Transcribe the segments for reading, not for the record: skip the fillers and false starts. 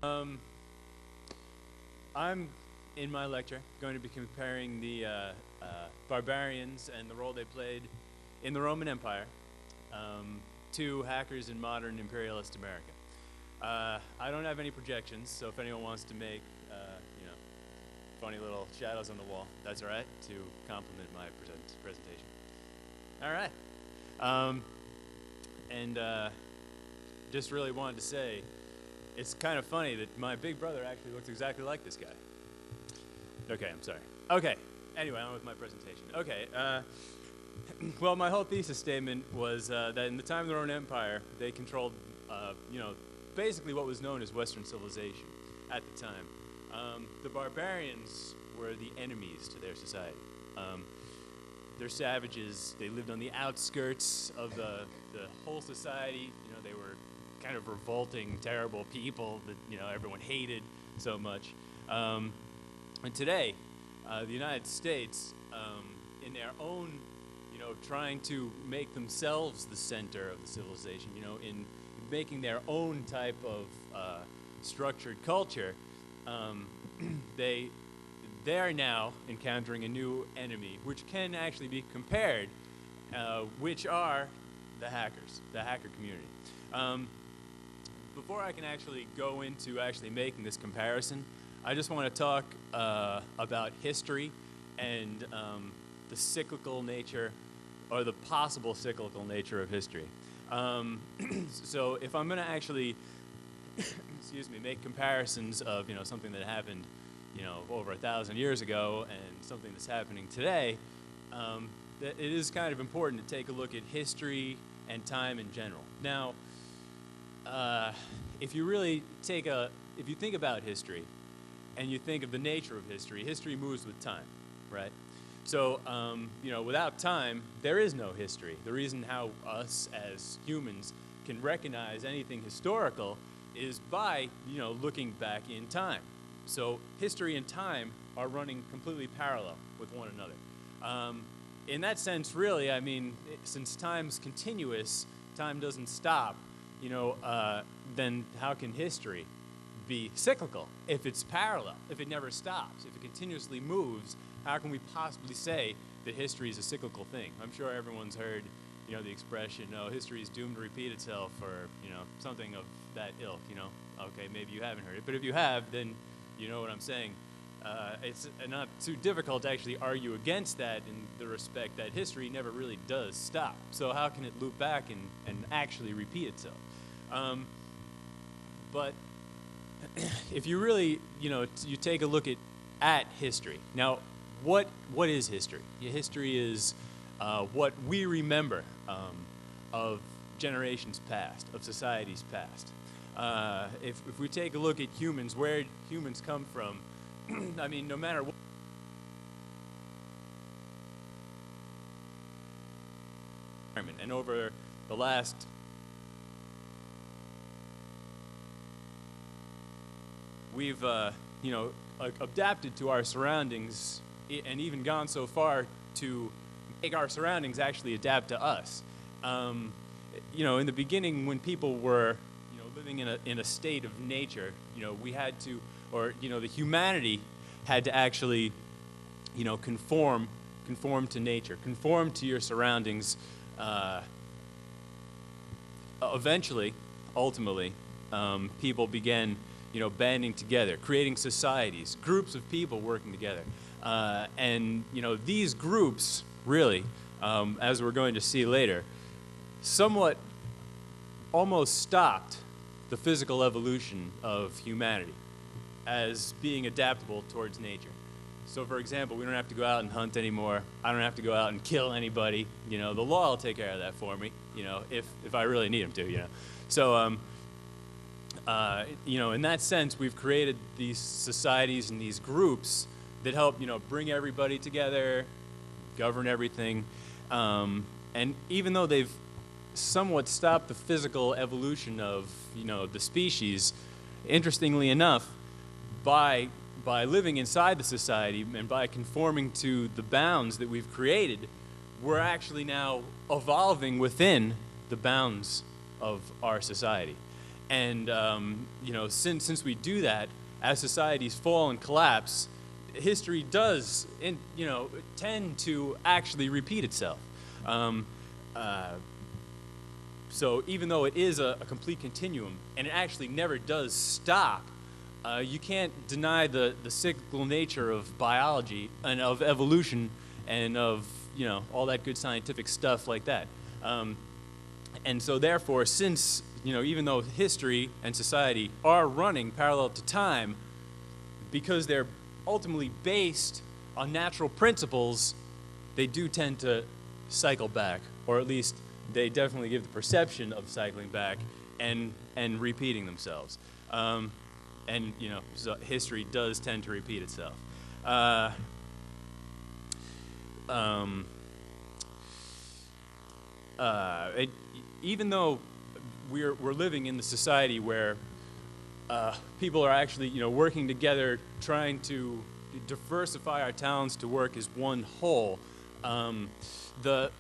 Um, I'm, in my lecture, going to be comparing the barbarians and the role they played in the Roman Empire to hackers in modern imperialist America. I don't have any projections, so if anyone wants to make, you know, funny little shadows on the wall, that's all right, to complement my presentation. All right. Just really wanted to say, it's kind of funny that my big brother actually looks exactly like this guy. Okay, I'm sorry. Okay, anyway, on with my presentation. Okay, well, my whole thesis statement was that in the time of the Roman Empire, they controlled, you know, basically what was known as Western civilization at the time. The barbarians were the enemies to their society. They're savages. They lived on the outskirts of the whole society. You know, they were kind of revolting, terrible people that, you know, everyone hated so much. And today, the United States, in their own, you know, trying to make themselves the center of the civilization, you know, in making their own type of structured culture, they are now encountering a new enemy, which can actually be compared, which are the hackers, the hacker community. Before I can actually go into actually making this comparison, I just want to talk about history and the cyclical nature, or the possible cyclical nature of history. So if I'm going to actually, excuse me, make comparisons of, you know, something that happened, you know, over 1,000 years ago and something that's happening today, it is kind of important to take a look at history and time in general. Now, if you really if you think about history and you think of the nature of history, history moves with time, right? So, you know, without time, there is no history. The reason how us as humans can recognize anything historical is by, you know, looking back in time. So history and time are running completely parallel with one another. In that sense, really, I mean, since time's continuous, time doesn't stop, you know, then how can history be cyclical if it's parallel, if it never stops, if it continuously moves? How can we possibly say that history is a cyclical thing? I'm sure everyone's heard, you know, the expression, "Oh, history is doomed to repeat itself," or, you know, something of that ilk, you know. Okay, maybe you haven't heard it, but if you have, then you know what I'm saying. It's not too difficult to actually argue against that in the respect that history never really does stop. So how can it loop back and actually repeat itself? But if you really, you know, you take a look at history. Now, what is history? History is what we remember of generations past, of societies past. If we take a look at humans, where humans come from, I mean, no matter what, and over the last we've, you know, adapted to our surroundings and even gone so far to make our surroundings actually adapt to us. You know, in the beginning, when people were, you know, living in a state of nature, you know, we had to, or, you know, the humanity had to actually, you know, conform to nature, conform to your surroundings. Eventually, ultimately, people began, you know, banding together, creating societies, groups of people working together. And, you know, these groups really, as we're going to see later, somewhat almost stopped the physical evolution of humanity as being adaptable towards nature. So, for example, we don't have to go out and hunt anymore. I don't have to go out and kill anybody. You know, the law will take care of that for me, you know, if I really need them to, you know. So, you know, in that sense, we've created these societies and these groups that help, you know, bring everybody together, govern everything. And even though they've somewhat stopped the physical evolution of, you know, the species, interestingly enough, by living inside the society and by conforming to the bounds that we've created, we're actually now evolving within the bounds of our society. And since we do that, as societies fall and collapse, history does tend to actually repeat itself. So even though it is a complete continuum, and it actually never does stop, you can't deny the cyclical nature of biology and of evolution and of all that good scientific stuff like that. And so therefore, since even though history and society are running parallel to time, because they're ultimately based on natural principles, they do tend to cycle back, or at least they definitely give the perception of cycling back and repeating themselves. So history does tend to repeat itself. Even though we're living in the society where people are actually working together, trying to diversify our talents to work as one whole, the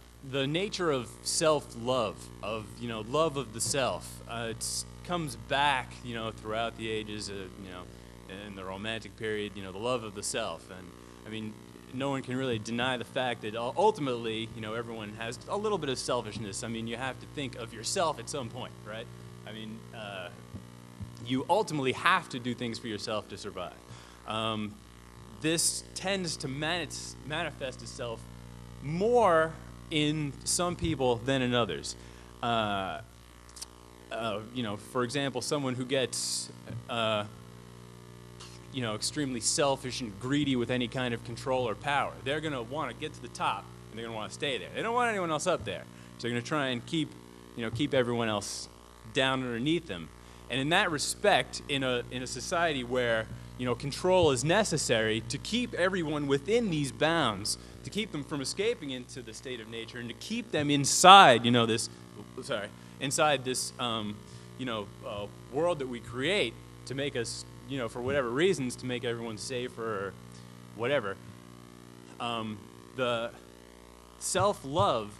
nature of self-love, of love of the self, it comes back throughout the ages, in the Romantic period, the love of the self. And I mean, no one can really deny the fact that ultimately everyone has a little bit of selfishness. I mean, you have to think of yourself at some point, right? I mean, you ultimately have to do things for yourself to survive. This tends to manifest itself more in some people than in others. For example, someone who gets extremely selfish and greedy with any kind of control or power, they're going to want to get to the top, and they're going to want to stay there. They don't want anyone else up there. So they're going to try and keep everyone else down underneath them. And in that respect, in a society where control is necessary to keep everyone within these bounds, to keep them from escaping into the state of nature, and to keep them inside this world that we create to make us, for whatever reasons, to make everyone safer or whatever. The self-love,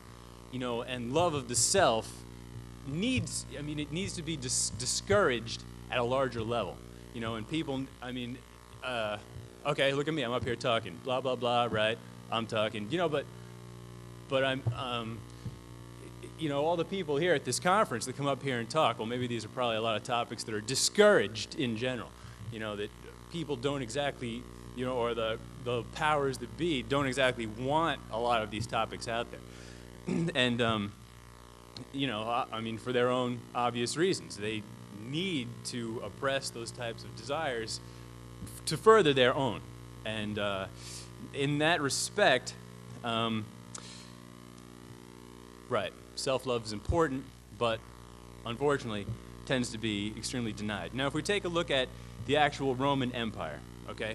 and love of the self needs to be discouraged at a larger level. And people, okay, look at me, I'm up here talking, blah, blah, blah, right? I'm talking, but I'm, all the people here at this conference that come up here and talk, well, maybe these are probably a lot of topics that are discouraged in general, that people don't exactly, or the powers that be don't exactly want a lot of these topics out there. And, for their own obvious reasons. They need to oppress those types of desires to further their own. And in that respect, right, self-love is important, but unfortunately tends to be extremely denied. Now, if we take a look at the actual Roman Empire, okay,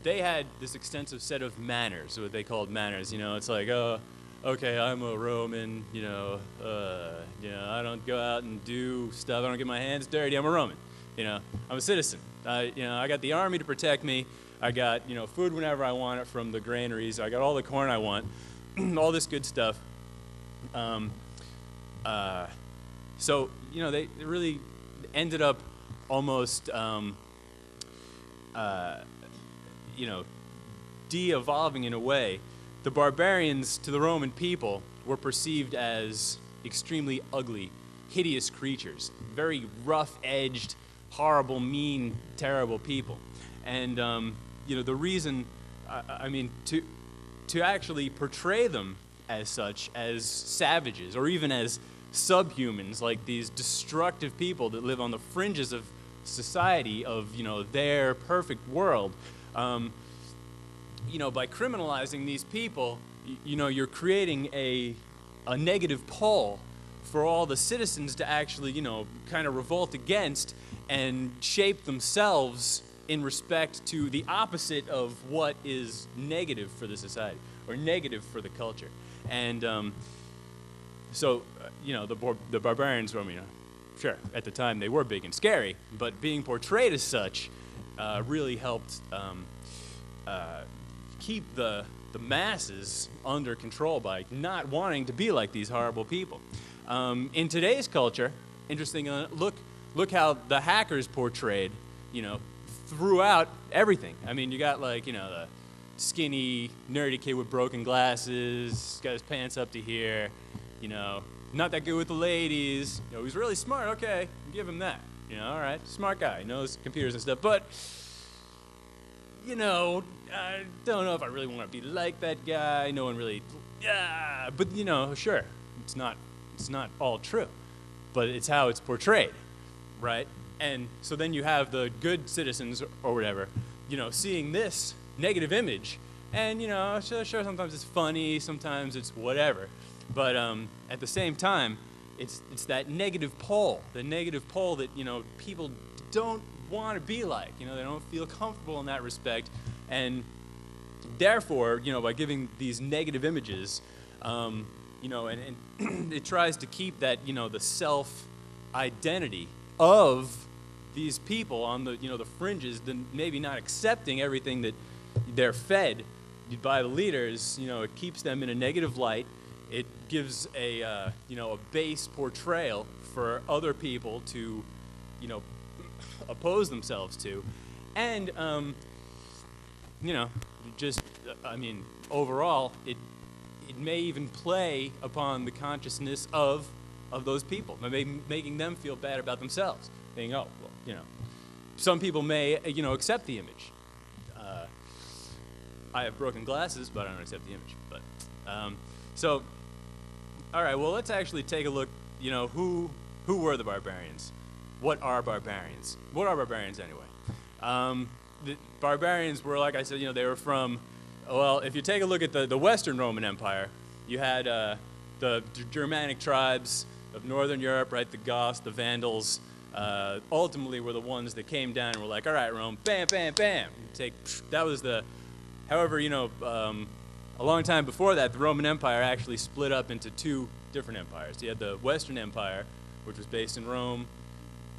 they had this extensive set of manners, what they called manners. It's like, okay, I'm a Roman, I don't go out and do stuff, I don't get my hands dirty, I'm a Roman, I'm a citizen. I got the army to protect me, I got, food whenever I want it from the granaries, I got all the corn I want, all this good stuff. So, they really ended up almost, de-evolving in a way. The barbarians to the Roman people were perceived as extremely ugly, hideous creatures, very rough-edged, horrible, mean, terrible people. And, the reason, to actually portray them as such, as savages, or even as subhumans, like these destructive people that live on the fringes of society, of, their perfect world, by criminalizing these people, you're creating a negative pole for all the citizens to actually, kind of revolt against and shape themselves in respect to the opposite of what is negative for the society or negative for the culture. And the barbarians, sure, at the time they were big and scary, but being portrayed as such really helped keep the masses under control by not wanting to be like these horrible people. In today's culture, interesting, look look how the hackers portrayed, you know, throughout everything. I mean, you got like, you know, the skinny, nerdy kid with broken glasses, got his pants up to here, you know, not that good with the ladies. You know, he's really smart, okay, give him that. You know, all right, smart guy, knows computers and stuff, but, you know, I don't know if I really want to be like that guy. No one really, yeah, but, you know, sure, it's not all true, but it's how it's portrayed, right? And so then you have the good citizens or whatever, you know, seeing this negative image, and, you know, sure, sometimes it's funny, sometimes it's whatever, but at the same time, it's that negative pole, that, you know, people don't want to be like, you know, they don't feel comfortable in that respect, and therefore, you know, by giving these negative images, you know, and it tries to keep that, you know, the self-identity of these people on the, you know, the fringes, then maybe not accepting everything that they're fed by the leaders, you know, it keeps them in a negative light. It gives a, you know, a base portrayal for other people to, you know, oppose themselves to. And, you know, just, I mean, overall, it may even play upon the consciousness of those people, making them feel bad about themselves. Thinking, oh, well, you know, some people may, you know, accept the image. I have broken glasses, but I don't accept the image. But, so, all right, well, let's actually take a look, you know, who were the barbarians? What are barbarians? What are barbarians anyway? The barbarians were, like I said, you know, they were from, well, if you take a look at the Western Roman Empire, you had the Germanic tribes of Northern Europe, right, the Goths, the Vandals, ultimately were the ones that came down and were like, all right, Rome, bam, bam, bam. That was the, however, you know, a long time before that, the Roman Empire actually split up into two different empires. You had the Western Empire, which was based in Rome,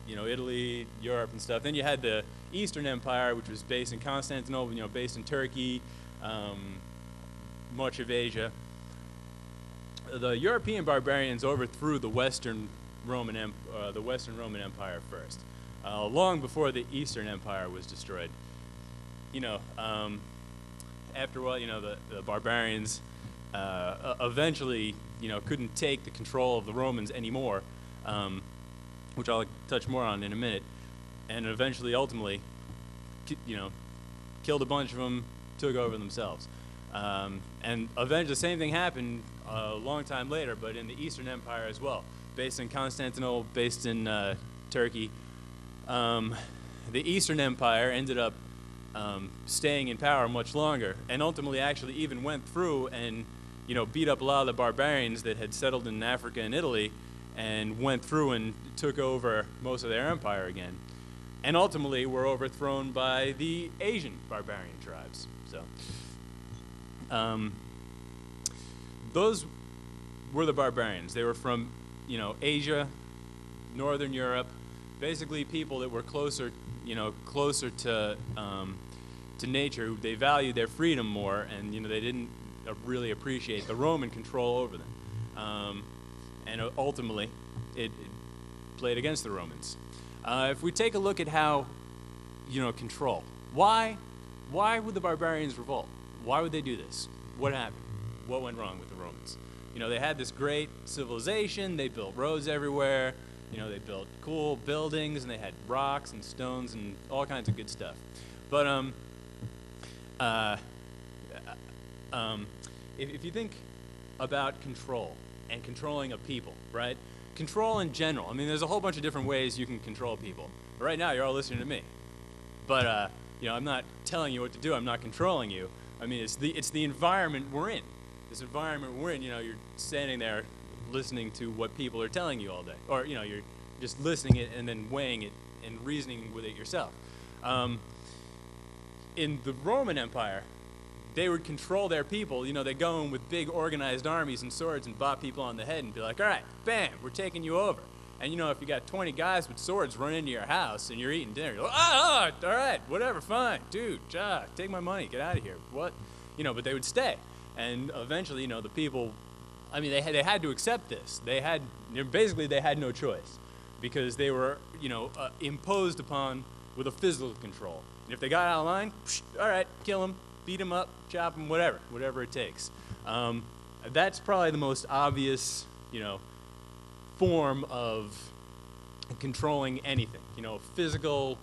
you know, Italy, Europe and stuff. Then you had the Eastern Empire, which was based in Constantinople, you know, based in Turkey, much of Asia. The European barbarians overthrew the Western Roman Empire first, long before the Eastern Empire was destroyed. You know, after a while, you know, the barbarians eventually, you know, couldn't take the control of the Romans anymore, which I'll touch more on in a minute, and eventually, ultimately, you know, killed a bunch of them, took over themselves. And eventually, the same thing happened a long time later, but in the Eastern Empire as well, based in Constantinople, based in Turkey. The Eastern Empire ended up staying in power much longer, and ultimately actually even went through and, you know, beat up a lot of the barbarians that had settled in Africa and Italy, and went through and took over most of their empire again, and ultimately were overthrown by the Asian barbarian tribes. So those were the barbarians. They were from, you know, Asia, Northern Europe, basically people that were closer, you know, closer to nature. They valued their freedom more, and, you know, they didn't really appreciate the Roman control over them. And ultimately, it played against the Romans. If we take a look at how, you know, control, why would the barbarians revolt? Why would they do this? What happened? What went wrong with the Romans? You know, they had this great civilization. They built roads everywhere. You know, they built cool buildings, and they had rocks and stones and all kinds of good stuff. But if you think about control and controlling a people, right? Control in general. I mean, there's a whole bunch of different ways you can control people. But right now, you're all listening to me. But you know, I'm not telling you what to do. I'm not controlling you. I mean, it's the environment we're in. This environment we're in. You know, you're standing there listening to what people are telling you all day, or, you know, you're just listening it and then weighing it and reasoning with it yourself. In the Roman Empire, they would control their people. You know, they go in with big organized armies and swords and bop people on the head and be like, all right, bam, we're taking you over. And, you know, if you got 20 guys with swords run into your house and you're eating dinner, you're like, all right, whatever, fine, dude, take my money, get out of here. What? You know, but they would stay. And eventually, you know, the people, I mean, they had to accept this. They had no choice. because they were, imposed upon with a physical control. And if they got out of line, all right, kill them, beat them up, chop them, whatever it takes. That's probably the most obvious, form of controlling anything, physical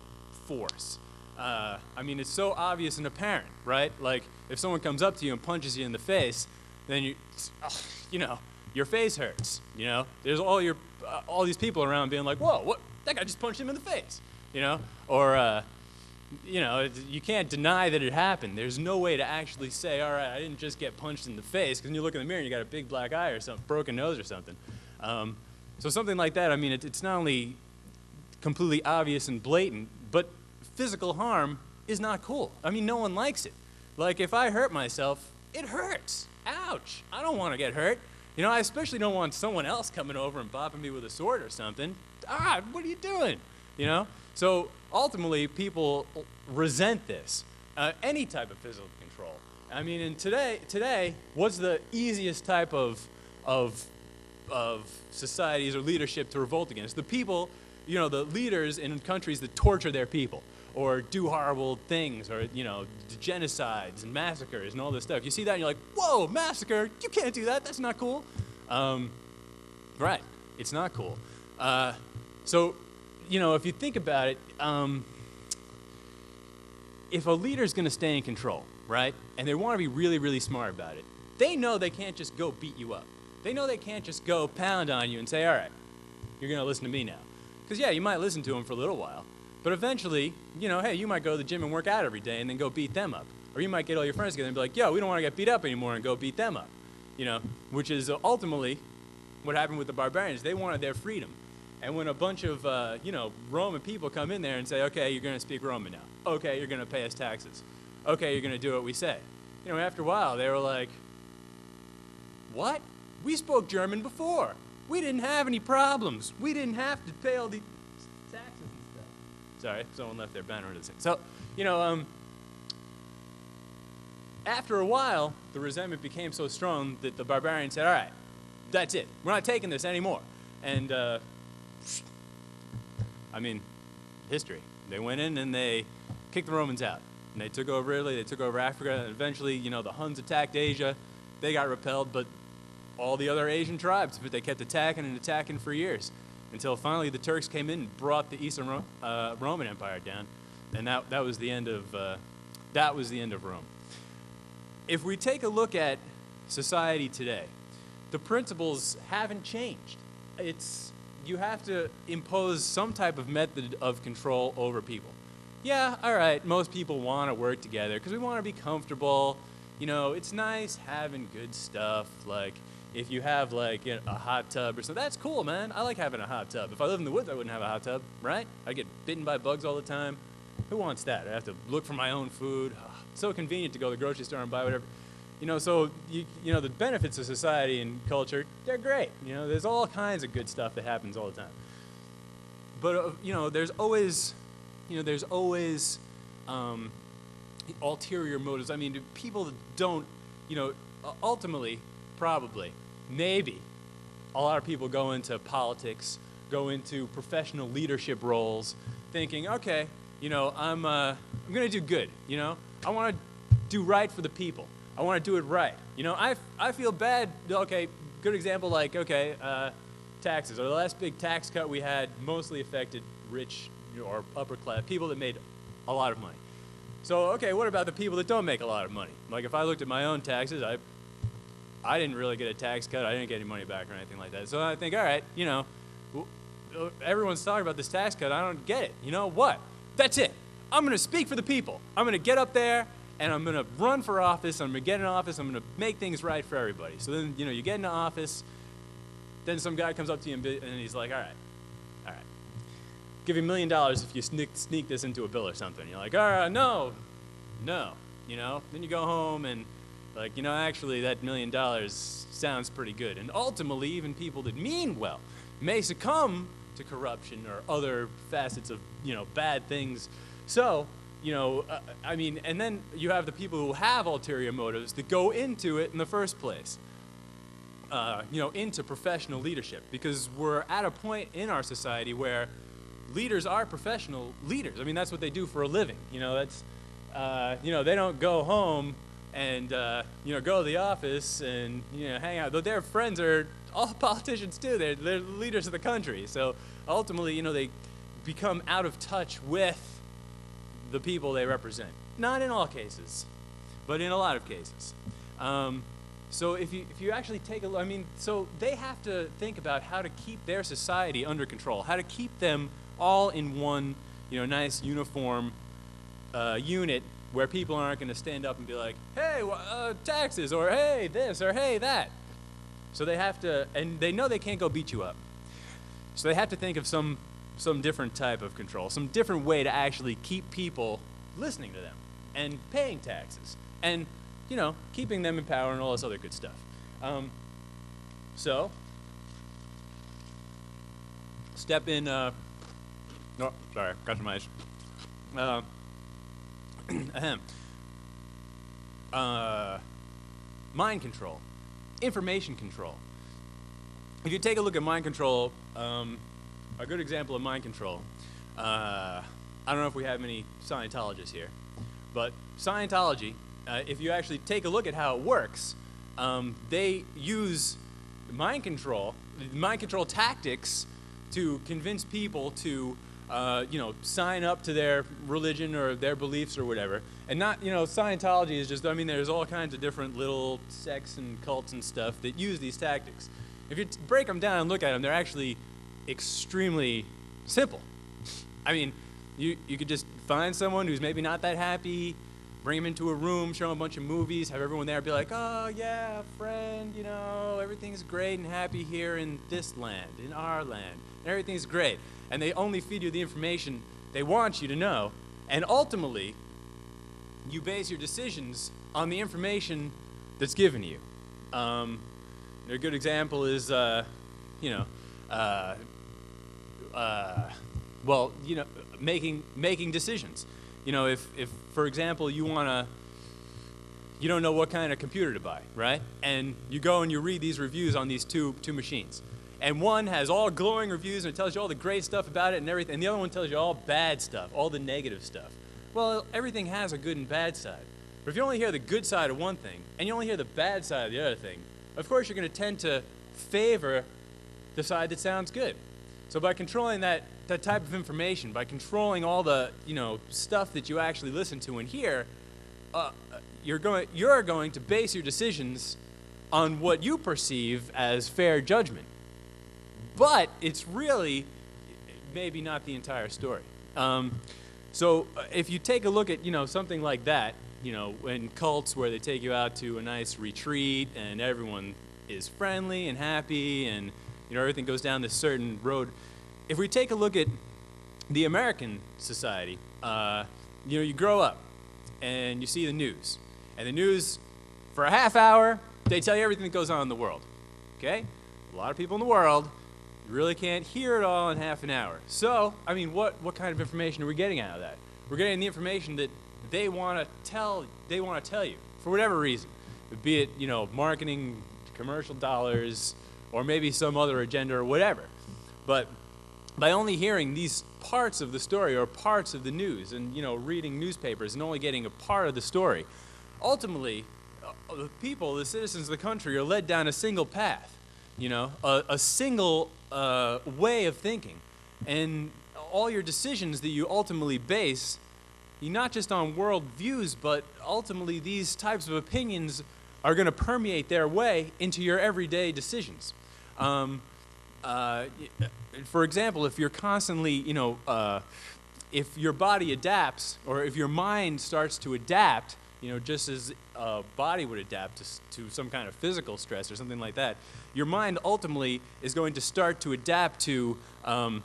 force. It's so obvious and apparent, right? Like, if someone comes up to you and punches you in the face, then your face hurts, There's all these people around being like, whoa, what? That guy just punched him in the face, Or, you can't deny that it happened. There's no way to actually say, all right, I didn't just get punched in the face, because when you look in the mirror and you got a big black eye or something, broken nose or something. So something like that, it's not only completely obvious and blatant, but physical harm is not cool. No one likes it. Like, if I hurt myself, it hurts. Ouch. I don't want to get hurt. I especially don't want someone else coming over and bopping me with a sword or something. What are you doing? So ultimately, people resent this, any type of physical control. And today, what's the easiest type of societies or leadership to revolt against? The people, the leaders in countries that torture their people or do horrible things or, genocides and massacres and all this stuff. You see that and you're like, whoa, massacre, you can't do that, that's not cool. Right, it's not cool. So, if you think about it, if a leader's going to stay in control, right, and they want to be really, really smart about it, they know they can't just go beat you up. They know they can't just go pound on you and say, all right, you're going to listen to me now. Because, yeah, you might listen to them for a little while, but eventually, hey, you might go to the gym and work out every day and then go beat them up. Or you might get all your friends together and be like, yo, we don't want to get beat up anymore, and go beat them up. Which is ultimately what happened with the barbarians. They wanted their freedom. And when a bunch of, Roman people come in there and say, okay, you're going to speak Roman now. Okay, you're going to pay us taxes. Okay, you're going to do what we say. After a while, they were like, what? We spoke German before. We didn't have any problems. We didn't have to pay all the taxes and stuff. Sorry, someone left their banner in the thing. So, after a while, the resentment became so strong that the barbarians said, all right, that's it. We're not taking this anymore. And, history. They went in and they kicked the Romans out. And they took over Italy, they took over Africa, and eventually, the Huns attacked Asia. They got repelled, but all the other Asian tribes, but they kept attacking and attacking for years, until finally the Turks came in and brought the Eastern Roman Empire down, and that was the end of Rome. If we take a look at society today, the principles haven't changed. You have to impose some type of method of control over people. Yeah, all right, most people want to work together because we want to be comfortable. It's nice having good stuff, like if you have like a hot tub or something. That's cool, man. I like having a hot tub. If I lived in the woods, I wouldn't have a hot tub, right? I get bitten by bugs all the time. Who wants that? I have to look for my own food. It's so convenient to go to the grocery store and buy whatever. So the benefits of society and culture, they're great. There's all kinds of good stuff that happens all the time. But there's always ulterior motives. People that don't, ultimately, probably, maybe, a lot of people go into politics, go into professional leadership roles, thinking, okay, I'm going to do good. I want to do right for the people. I want to do it right. I feel bad. Okay, good example, like, okay, taxes. Or the last big tax cut we had mostly affected rich or upper class, people that made a lot of money. So, okay, what about the people that don't make a lot of money? Like, if I looked at my own taxes, I didn't really get a tax cut. I didn't get any money back or anything like that. So I think, all right, everyone's talking about this tax cut. I don't get it. You know what? That's it. I'm going to speak for the people. I'm going to get up there, and I'm going to run for office. I'm going to get in office. I'm going to make things right for everybody. So then, you get into office. Then some guy comes up to you and he's like, all right. Give you $1 million if you sneak this into a bill or something. You're like, all right, no. Then you go home and, like, actually that $1 million sounds pretty good. And ultimately, even people that mean well may succumb to corruption or other facets of, bad things. So, and then you have the people who have ulterior motives that go into it in the first place. into professional leadership, because we're at a point in our society where leaders are professional leaders. I mean, that's what they do for a living. That's, they don't go home and, go to the office and, hang out. Though their friends are all politicians too. They're leaders of the country. So ultimately, they become out of touch with the people they represent. Not in all cases, but in a lot of cases. So if you actually take a look, so they have to think about how to keep their society under control, how to keep them all in one, nice uniform unit where people aren't going to stand up and be like, hey, taxes, or hey, this, or hey, that. So they have to, and they know they can't go beat you up. So they have to think of some different type of control, some different way to actually keep people listening to them and paying taxes and, keeping them in power and all this other good stuff. So, step in, oh, sorry, got some ice. Mind control, information control. If you take a look at mind control, a good example of mind control, I don't know if we have many Scientologists here, but Scientology, if you actually take a look at how it works, they use mind control tactics to convince people to, sign up to their religion or their beliefs or whatever. And not, Scientology is just, there's all kinds of different little sects and cults and stuff that use these tactics. If you break them down and look at them, they're actually extremely simple. You could just find someone who's maybe not that happy, bring them into a room, show them a bunch of movies, have everyone there be like, oh yeah, friend, everything's great and happy here in this land, in our land, and everything's great. And they only feed you the information they want you to know, and ultimately, you base your decisions on the information that's given you. A good example is, making decisions. If for example, you don't know what kind of computer to buy, right? And you go and you read these reviews on these two machines. And one has all glowing reviews and it tells you all the great stuff about it and everything, and the other one tells you all bad stuff, all the negative stuff. Well, everything has a good and bad side. But if you only hear the good side of one thing, and you only hear the bad side of the other thing, of course you're going to tend to favor the side that sounds good. So by controlling that type of information, by controlling all the stuff that you actually listen to and hear, you're going to base your decisions on what you perceive as fair judgment. But it's really maybe not the entire story. So if you take a look at something like that, in cults where they take you out to a nice retreat and everyone is friendly and happy and everything goes down this certain road. If we take a look at the American society, you grow up and you see the news. And the news, for a half hour, they tell you everything that goes on in the world. Okay? A lot of people in the world, you really can't hear it all in half an hour. So, what kind of information are we getting out of that? We're getting the information that they want to tell you, for whatever reason. Be it, marketing, commercial dollars, or maybe some other agenda or whatever. But by only hearing these parts of the story or parts of the news and, reading newspapers and only getting a part of the story, ultimately, the people, the citizens of the country, are led down a single path, a single way of thinking. And all your decisions that you ultimately base, not just on world views, but ultimately these types of opinions are going to permeate their way into your everyday decisions. For example, if you're constantly, if your body adapts, or if your mind starts to adapt, just as a body would adapt to some kind of physical stress or something like that, your mind ultimately is going to start to adapt to the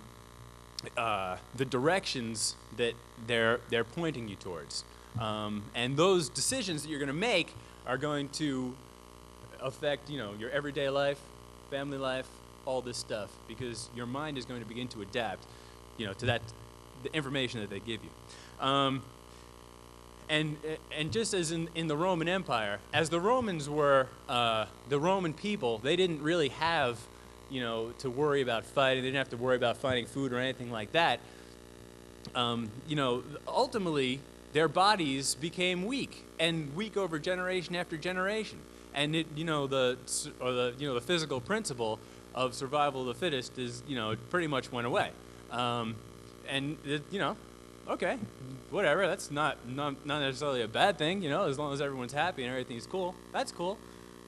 directions that they're pointing you towards. And those decisions that you're going to make are going to affect, your everyday life, family life, all this stuff, because your mind is going to begin to adapt, to the information that they give you. And just as in the Roman Empire, as the Romans were the Roman people, they didn't really have, to worry about fighting. They didn't have to worry about finding food or anything like that. Ultimately, their bodies became weak, and weak over generation after generation. And the physical principle of survival of the fittest is, it pretty much went away. Okay, whatever. That's not necessarily a bad thing, as long as everyone's happy and everything's cool. That's cool.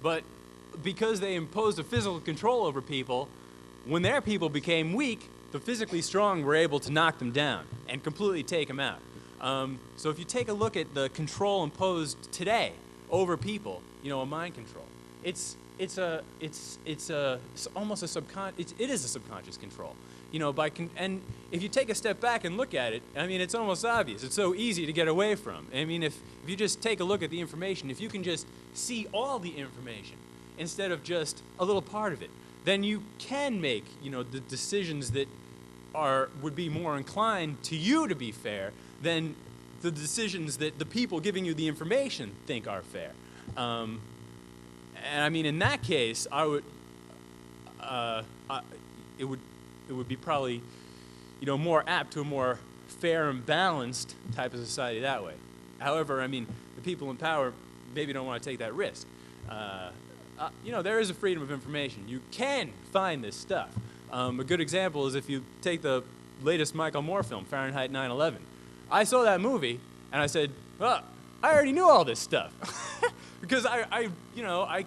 But because they imposed a physical control over people, when their people became weak, the physically strong were able to knock them down and completely take them out. So if you take a look at the control imposed today over people, a mind control, it is a subconscious control. And if you take a step back and look at it, it's almost obvious. It's so easy to get away from. If you just take a look at the information, if you can just see all the information instead of just a little part of it, then you can make, the decisions that would be more inclined to you to be fair than the decisions that the people giving you the information think are fair. In that case, it would be probably, more apt to a more fair and balanced type of society that way. However, the people in power maybe don't want to take that risk. There is a freedom of information. You can find this stuff. A good example is if you take the latest Michael Moore film, Fahrenheit 9/11. I saw that movie, and I said, I already knew all this stuff. Because I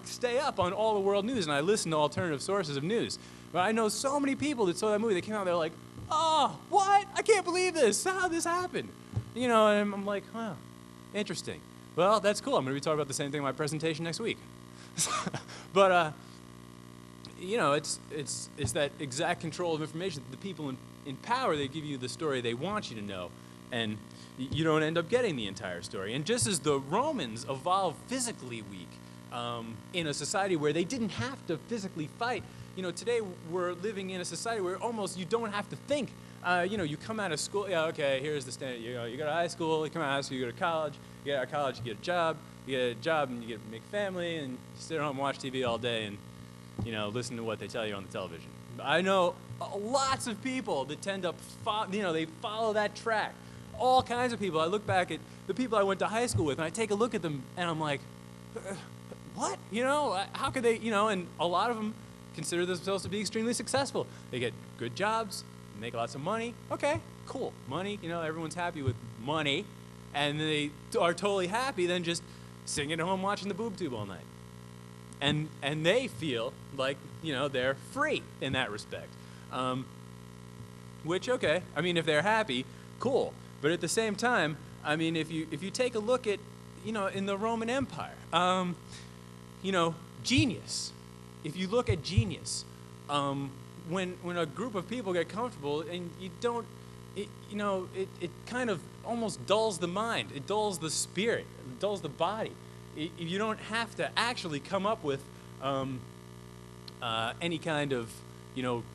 stay up on all the world news, and I listen to alternative sources of news. But I know so many people that saw that movie, they came out, they're like, oh, what? I can't believe this. How did this happen? And I'm like, wow, interesting. Well, that's cool. I'm going to be talking about the same thing in my presentation next week. But, it's that exact control of information. The people in power, they give you the story they want you to know, and you don't end up getting the entire story. And just as the Romans evolved physically weak in a society where they didn't have to physically fight, today we're living in a society where almost you don't have to think. You come out of school, here's the standard. You go to high school, you come out of high school, you go to college, you get out of college, you get a job, and you get to make a family, and you sit at home and watch TV all day and, listen to what they tell you on the television. I know lots of people that tend to, they follow that track. All kinds of people. I look back at the people I went to high school with, and I take a look at them, and I'm like, what? How could they, and a lot of them consider themselves to be extremely successful. They get good jobs, make lots of money. Okay, cool. Money, everyone's happy with money, and they are totally happy then just sitting at home watching the boob tube all night. And they feel like, they're free in that respect. Which, okay, if they're happy, cool. But at the same time, if you take a look at, in the Roman Empire, genius. If you look at genius, when a group of people get comfortable and you don't, it kind of almost dulls the mind. It dulls the spirit. It dulls the body. You don't have to actually come up with any kind of,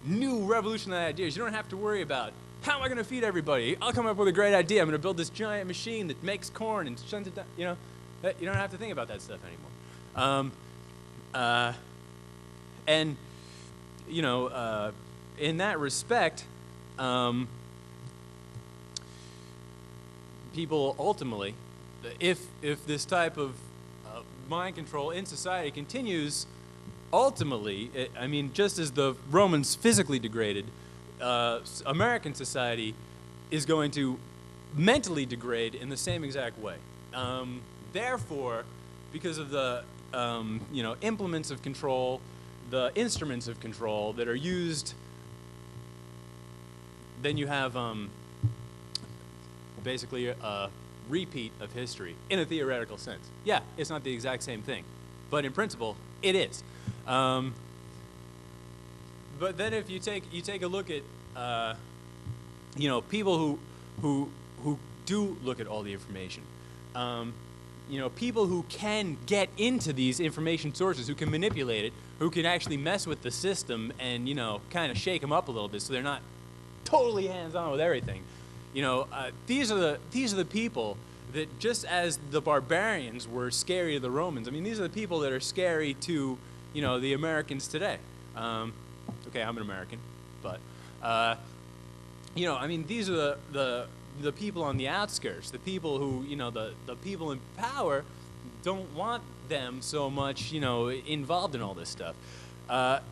new revolutionary ideas. You don't have to worry about, how am I going to feed everybody? I'll come up with a great idea. I'm going to build this giant machine that makes corn and sends it down. You don't have to think about that stuff anymore. In that respect, people ultimately, if this type of mind control in society continues, ultimately, just as the Romans physically degraded, American society is going to mentally degrade in the same exact way. Therefore, because of the implements of control, the instruments of control that are used, then you have basically a repeat of history in a theoretical sense. Yeah, it's not the exact same thing, but in principle, it is. But then if you take a look at people who do look at all the information, people who can get into these information sources, who can manipulate it, who can actually mess with the system and kind of shake them up a little bit so they're not totally hands-on with everything. These are the people that just as the barbarians were scary to the Romans, I mean, these are the people that are scary to, the Americans today. Okay, I'm an American, but, I mean, these are the people on the outskirts, the people who, the people in power don't want them so much, involved in all this stuff.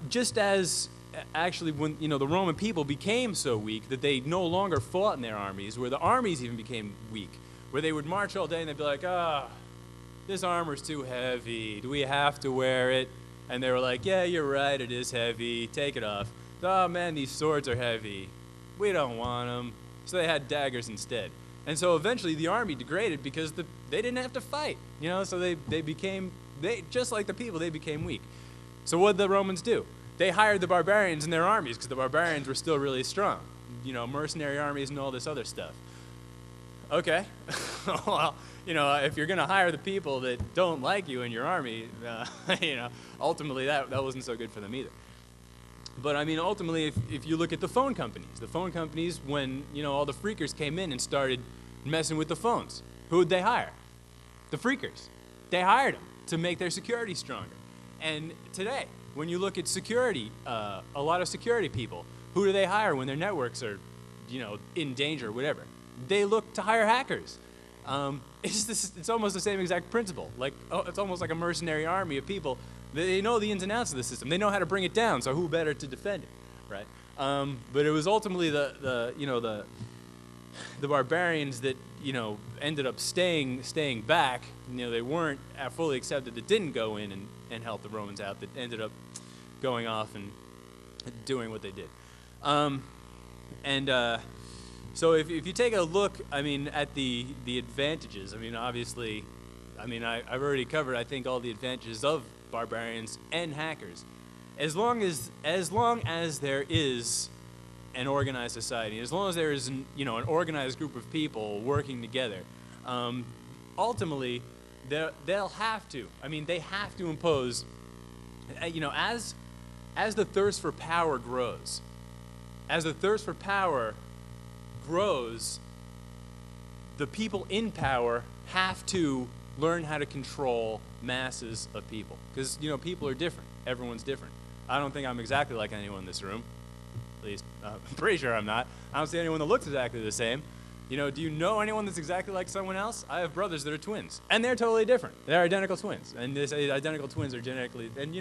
Just as actually when, the Roman people became so weak that they no longer fought in their armies, where the armies even became weak, where they would march all day and they'd be like, this armor's too heavy. Do we have to wear it? And they were like, yeah, you're right, it is heavy. Take it off. Oh, man, these swords are heavy. We don't want them. So they had daggers instead. And so eventually the army degraded because they didn't have to fight. So they became, just like the people, they became weak. So what did the Romans do? They hired the barbarians in their armies because the barbarians were still really strong. Mercenary armies and all this other stuff. Okay, well, if you're going to hire the people that don't like you in your army, ultimately that wasn't so good for them either. But I mean, ultimately, if you look at the phone companies, when, all the freakers came in and started messing with the phones, who would they hire? The freakers. They hired them to make their security stronger. And today, when you look at security, a lot of security people, who do they hire when their networks are, in danger, whatever? They look to hire hackers. It's almost the same exact principle. It's almost like a mercenary army of people. They know the ins and outs of the system. They know how to bring it down. So who better to defend it, right? But it was ultimately the barbarians that ended up staying back. They weren't fully accepted. That didn't go in and help the Romans out. That ended up going off and doing what they did. So if you take a look, I mean, at the advantages, I mean, obviously, I've already covered, I think, all the advantages of barbarians and hackers. As long as there is an organized society, as long as there is an organized group of people working together, ultimately, they'll have to. I mean, they have to impose. As the thirst for power grows, the people in power have to learn how to control masses of people. Because, people are different. Everyone's different. I don't think I'm exactly like anyone in this room. At least, I'm pretty sure I'm not. I don't see anyone that looks exactly the same. Do you know anyone that's exactly like someone else? I have brothers that are twins. And they're totally different. They're identical twins. And they say identical twins are genetically, and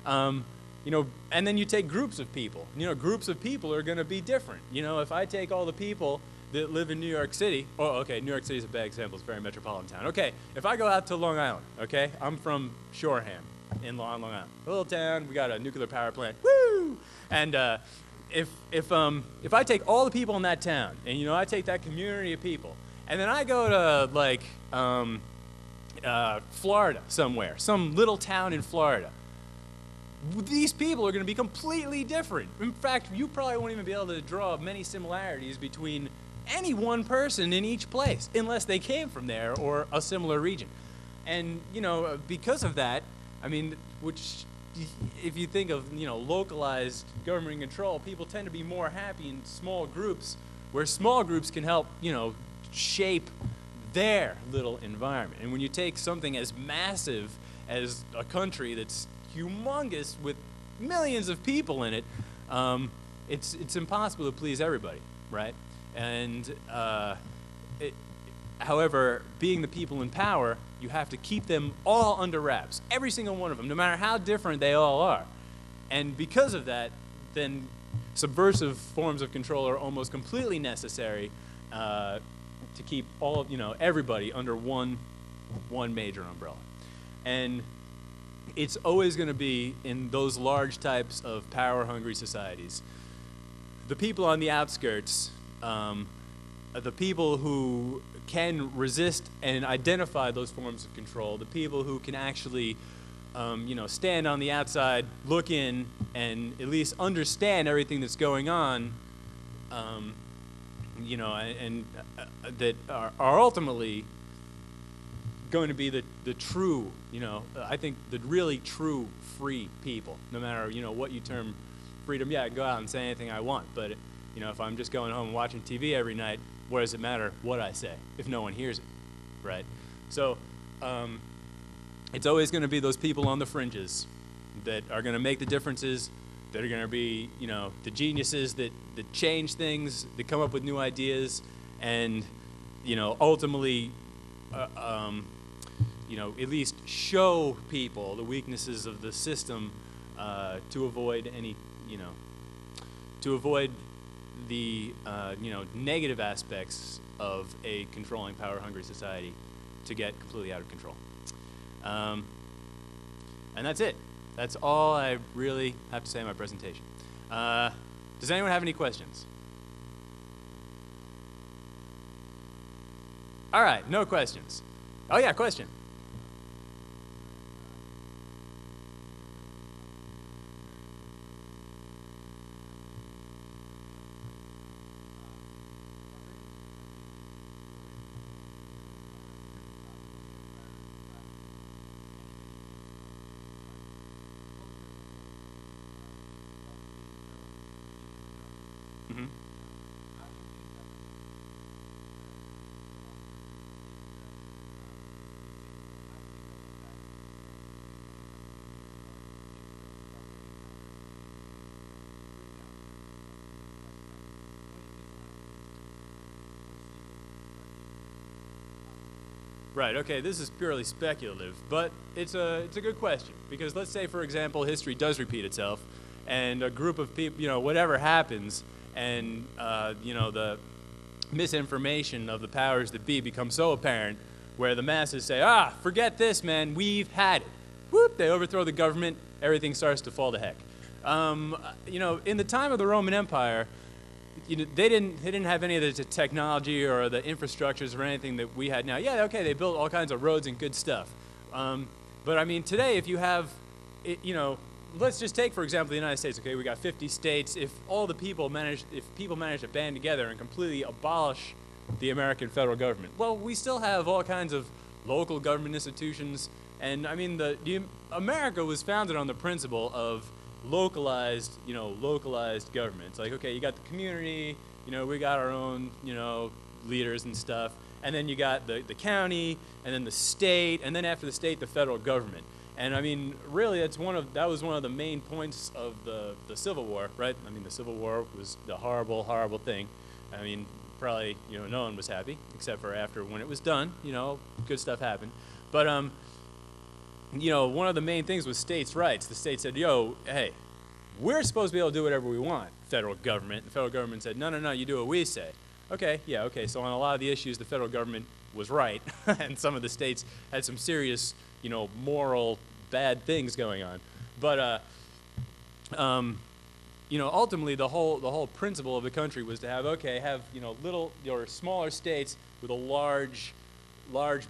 and then you take groups of people. Groups of people are going to be different. If I take all the people that live in New York City, New York City is a bad example. It's a very metropolitan town. Okay, if I go out to Long Island, okay, I'm from Shoreham in Long Island, a little town. We got a nuclear power plant. Woo! And if I take all the people in that town, and I take that community of people, and then I go to Florida somewhere, some little town in Florida. These people are going to be completely different. In fact, you probably won't even be able to draw many similarities between any one person in each place, unless they came from there or a similar region. And, because of that, I mean, which, if you think of, localized government control, people tend to be more happy in small groups, where small groups can help, shape their little environment. And when you take something as massive as a country that's humongous with millions of people in it, it's impossible to please everybody, right? And however, being the people in power, you have to keep them all under wraps, every single one of them, no matter how different they all are. And because of that, then subversive forms of control are almost completely necessary to keep all of, everybody under one major umbrella. And it's always going to be in those large types of power-hungry societies. The people on the outskirts, the people who can resist and identify those forms of control, the people who can actually, stand on the outside, look in, and at least understand everything that's going on, that are ultimately going to be the true, I think the really true free people, no matter, what you term freedom. Yeah, I can go out and say anything I want, but, if I'm just going home and watching TV every night, what does it matter what I say if no one hears it, right? So it's always going to be those people on the fringes that are going to make the differences, that are going to be, you know, the geniuses that change things, that come up with new ideas, and, you know, ultimately, you know, at least show people the weaknesses of the system to avoid any, you know, to avoid the, you know, negative aspects of a controlling, power-hungry society to get completely out of control. And that's it. That's all I really have to say in my presentation. Does anyone have any questions? All right, no questions. Oh yeah, question. Mm-hmm. Right, okay, this is purely speculative, but it's a good question, because let's say, for example, history does repeat itself, and a group of people, you know, whatever happens, and, you know, the misinformation of the powers that be becomes so apparent, where the masses say, ah, forget this, man, we've had it. Whoop, they overthrow the government, everything starts to fall to heck. You know, in the time of the Roman Empire, you know, they didn't have any of the technology or the infrastructures or anything that we had now. Yeah, okay, they built all kinds of roads and good stuff. But I mean, today, if you have, you know, let's just take, for example, the United States. Okay, we got 50 states. If people manage to band together and completely abolish the American federal government, well, we still have all kinds of local government institutions. And I mean, America was founded on the principle of localized government. It's like, okay, you got the community, you know, we got our own, you know, leaders and stuff, and then you got the county, and then the state, and then after the state, the federal government. And I mean, really, that was one of the main points of the Civil War, right? I mean, the Civil War was the horrible, horrible thing. I mean, probably, you know, no one was happy, except for after when it was done, you know, good stuff happened. But you know, one of the main things was states' rights. The state said, yo, hey, we're supposed to be able to do whatever we want, federal government. The federal government said, no, no, no, you do what we say. Okay, yeah, okay, so on a lot of the issues, the federal government was right, and some of the states had some serious, you know, moral bad things going on. But, you know, ultimately, the whole principle of the country was to have, you know, little or smaller states with a large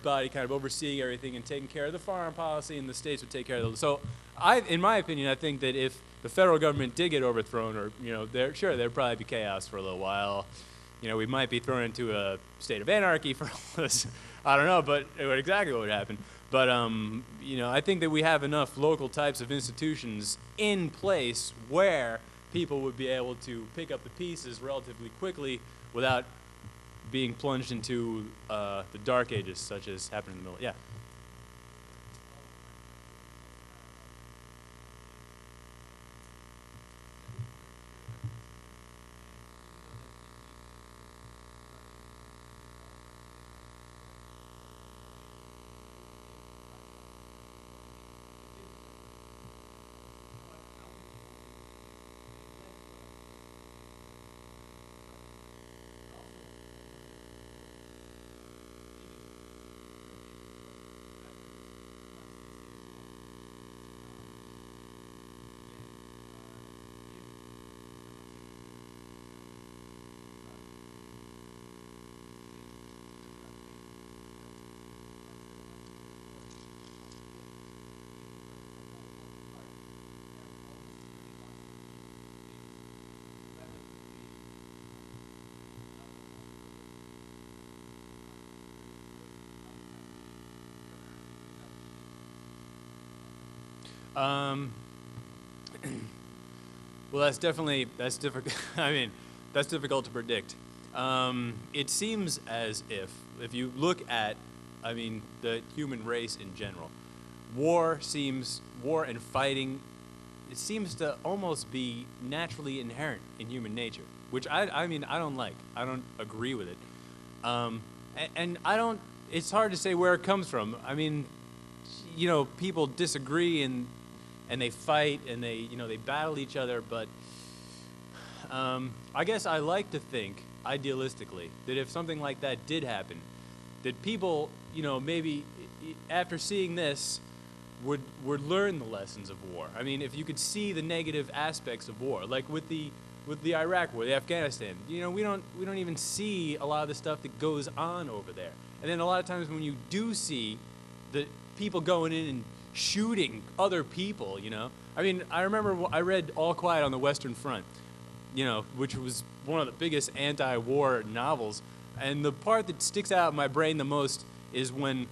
body kind of overseeing everything and taking care of the foreign policy, and the states would take care of the. So, in my opinion, I think that if the federal government did get overthrown, or, you know, there'd probably be chaos for a little while. You know, we might be thrown into a state of anarchy for this. I don't know, but exactly what would happen. But you know, I think that we have enough local types of institutions in place where people would be able to pick up the pieces relatively quickly without being plunged into the dark ages, such as happened in the middle. Yeah. Well, that's difficult. I mean, that's difficult to predict. It seems as if you look at, I mean, the human race in general, war and fighting, it seems to almost be naturally inherent in human nature, which I mean, I don't like. I don't agree with it. And I don't, it's hard to say where it comes from. I mean, you know, people disagree and they fight and they battle each other, but I guess I like to think, idealistically, that if something like that did happen, that people, you know, maybe after seeing this would learn the lessons of war. I mean, if you could see the negative aspects of war, like with the Iraq war, the Afghanistan, you know, we don't even see a lot of the stuff that goes on over there. And then a lot of times when you do see the people going in and shooting other people, you know, I mean, I remember I read All Quiet on the Western Front, you know, which was one of the biggest anti-war novels. And the part that sticks out in my brain the most is when,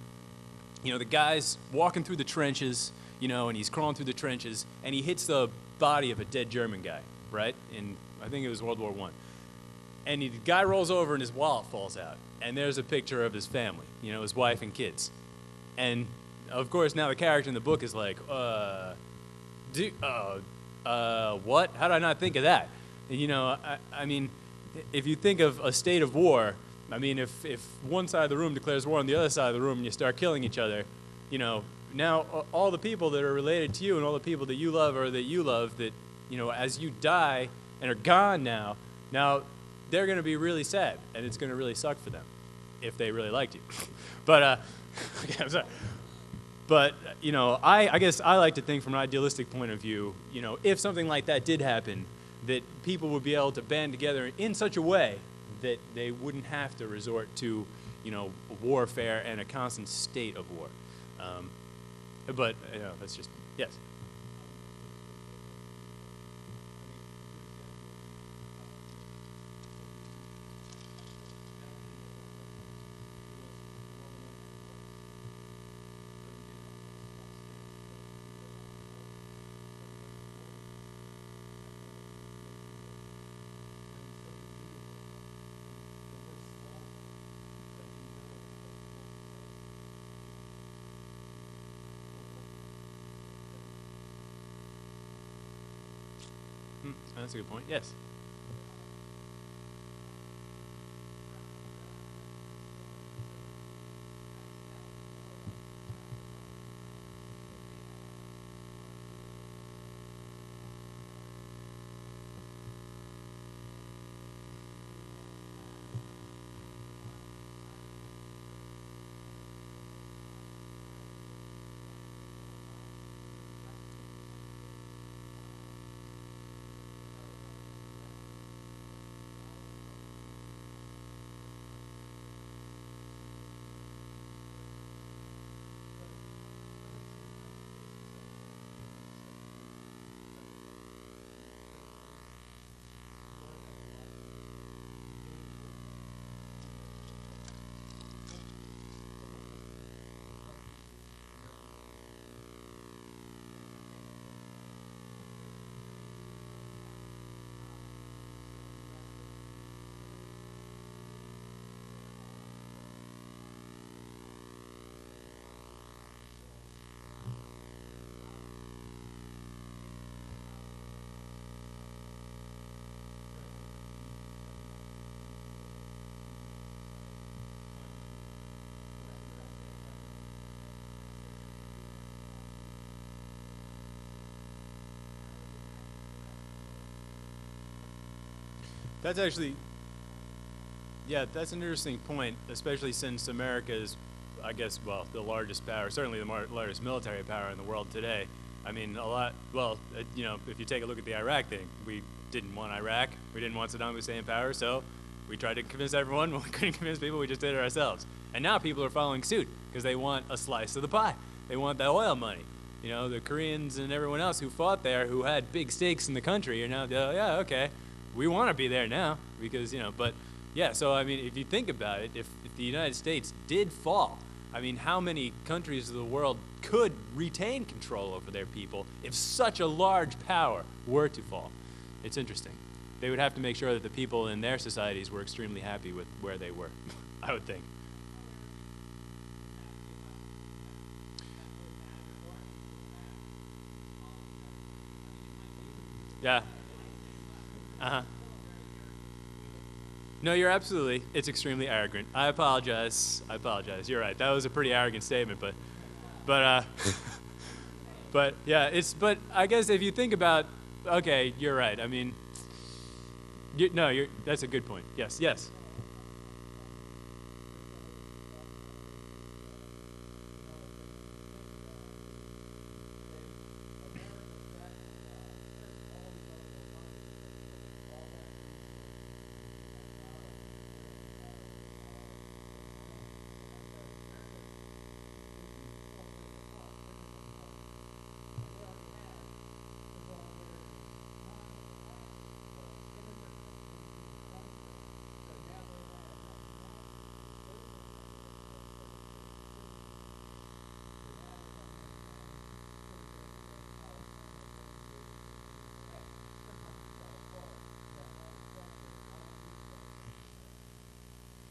you know, the guy's walking through the trenches, you know, and he's crawling through the trenches, and he hits the body of a dead German guy, right? In, I think it was World War I. And the guy rolls over and his wallet falls out. And there's a picture of his family, you know, his wife and kids. And, of course, now the character in the book is like, what? How did I not think of that? And, you know, I mean, if you think of a state of war, I mean, if one side of the room declares war on the other side of the room and you start killing each other, you know, now all the people that are related to you and all the people that you love or that you love that, you know, as you die and are gone now they're going to be really sad and it's going to really suck for them if they really liked you. But, okay, I'm sorry. But, you know, I guess I like to think from an idealistic point of view, you know, if something like that did happen, that people would be able to band together in such a way that they wouldn't have to resort to, you know, warfare and a constant state of war. But, you know, that's just, yes. That's a good point. Yes. That's actually, yeah, that's an interesting point, especially since America is, I guess, well, the largest power, certainly the largest military power in the world today. I mean, you know, if you take a look at the Iraq thing, we didn't want Iraq, we didn't want Saddam Hussein in power, so we tried to convince everyone, when we couldn't convince people, we just did it ourselves. And now people are following suit, because they want a slice of the pie. They want the oil money. You know, the Koreans and everyone else who fought there, who had big stakes in the country, are now, yeah, okay, we want to be there now, because, you know, but, yeah, so, I mean, if you think about it, if the United States did fall, I mean, how many countries of the world could retain control over their people if such a large power were to fall? It's interesting. they would have to make sure that the people in their societies were extremely happy with where they were, I would think. Yeah. Uh-huh. No, you're absolutely. It's extremely arrogant. I apologize. I apologize. You're right. That was a pretty arrogant statement, but but yeah, but I guess if you think about, okay, you're right. I mean, no, that's a good point. Yes, yes.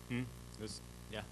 Hmm? Yeah.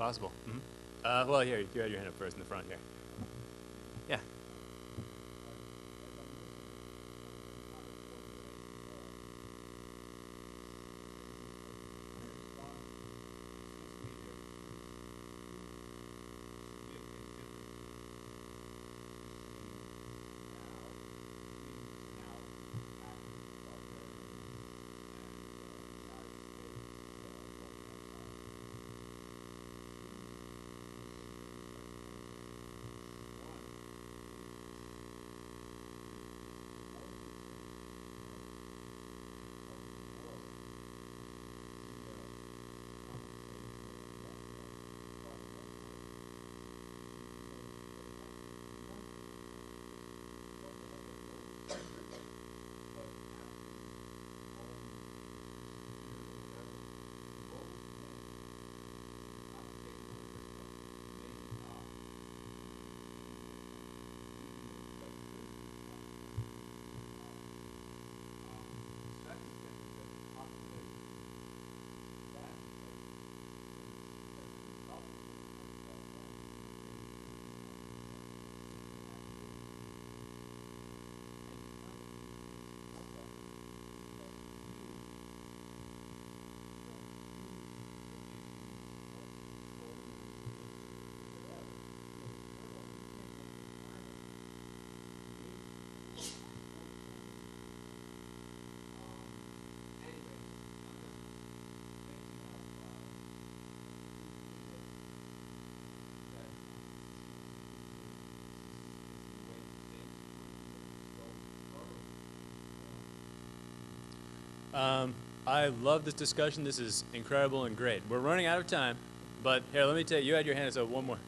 Possible. Hmm. Well, here, you had your hand up first in the front here. Yeah. I love this discussion. This is incredible and great. We're running out of time, but here, let me tell you, you had your hand, so one more.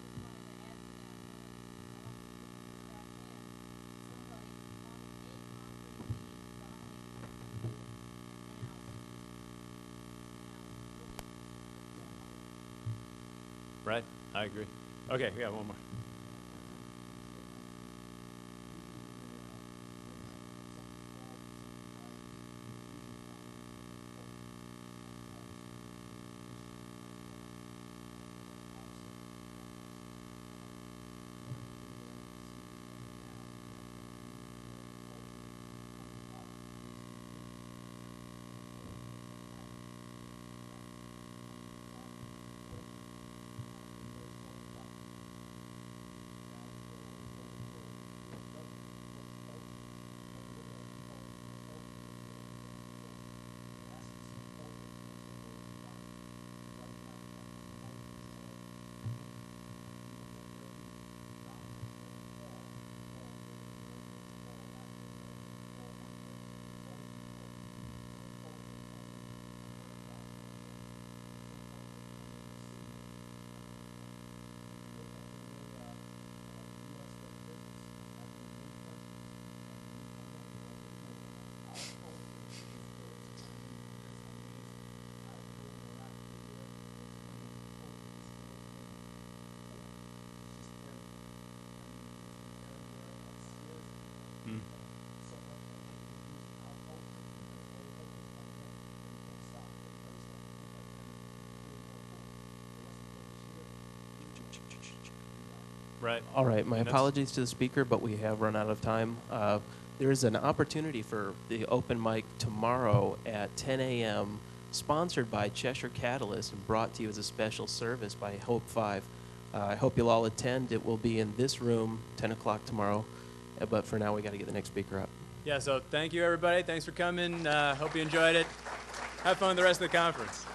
right? I agree. Okay, we got one more. Mm. Right. All right, my And that's- apologies to the speaker, but we have run out of time. There is an opportunity for the open mic tomorrow at 10 a.m., sponsored by Cheshire Catalyst and brought to you as a special service by Hope 5. I hope you'll all attend. It will be in this room, 10 o'clock tomorrow. But for now, we got to get the next speaker up. Yeah, so thank you, everybody. Thanks for coming. Hope you enjoyed it. Have fun with the rest of the conference.